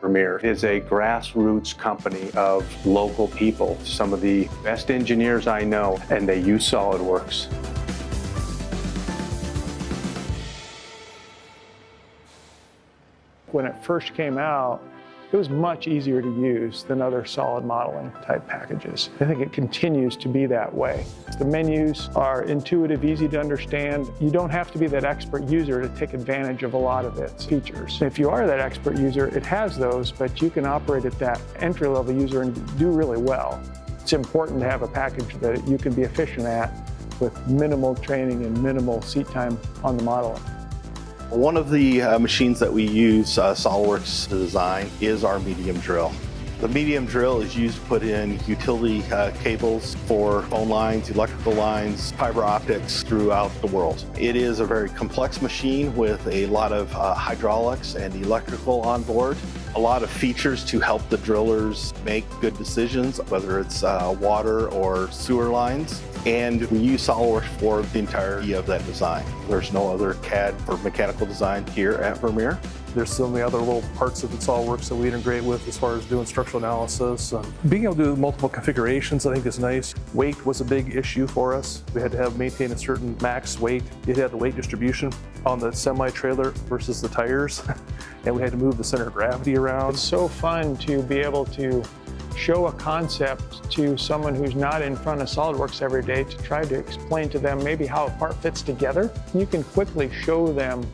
Vermeer is a grassroots company of local people, some of the best engineers I know, and they use SolidWorks. When it first came out, it was much easier to use than other solid modeling type packages. I think it continues to be that way. The menus are intuitive, easy to understand. You don't have to be that expert user to take advantage of a lot of its features. If you are that expert user, it has those, but you can operate at that entry-level user and do really well. It's important to have a package that you can be efficient at with minimal training and minimal seat time on the modeling. One of the machines that we use SolidWorks to design is our medium drill. The medium drill is used to put in utility cables for phone lines, electrical lines, fiber optics throughout the world. It is a very complex machine with a lot of hydraulics and electrical on board. A lot of features to help the drillers make good decisions, whether it's water or sewer lines. And we use SolidWorks for the entirety of that design. There's no other CAD for mechanical design here at Vermeer. There's so many other little parts of the SolidWorks that we integrate with as far as doing structural analysis. Being able to do multiple configurations, I think, is nice. Weight was a big issue for us. We had to maintain a certain max weight. It had the weight distribution on the semi-trailer versus the tires, and we had to move the center of gravity around. It's so fun to be able to show a concept to someone who's not in front of SolidWorks every day to try to explain to them maybe how a part fits together. You can quickly show them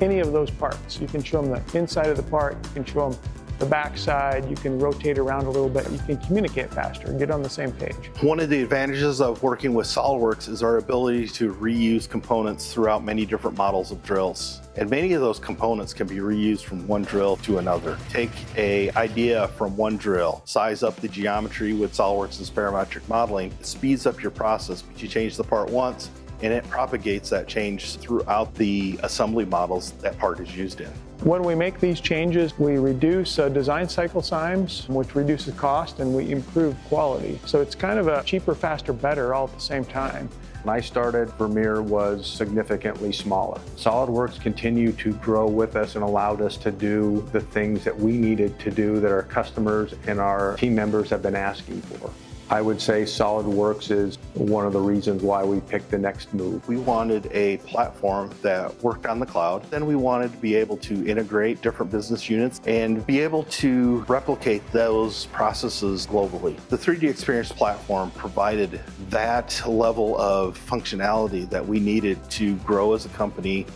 any of those parts. You can show them the inside of the part, you can show them the back side, you can rotate around a little bit, you can communicate faster and get on the same page. One of the advantages of working with SolidWorks is our ability to reuse components throughout many different models of drills. And many of those components can be reused from one drill to another. Take an idea from one drill, size up the geometry with SolidWorks' parametric modeling. It speeds up your process, but you change the part once, and it propagates that change throughout the assembly models that part is used in. When we make these changes, we reduce design cycle times, which reduces cost, and we improve quality. So it's kind of a cheaper, faster, better all at the same time. When I started, Vermeer was significantly smaller. SolidWorks continued to grow with us and allowed us to do the things that we needed to do that our customers and our team members have been asking for. I would say SolidWorks is one of the reasons why we picked the next move. We wanted a platform that worked on the cloud. Then we wanted to be able to integrate different business units and be able to replicate those processes globally. The 3D Experience platform provided that level of functionality that we needed to grow as a company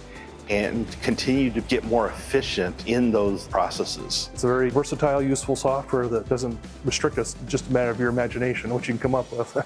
and continue to get more efficient in those processes. It's a very versatile, useful software that doesn't restrict us, just a matter of your imagination, what you can come up with.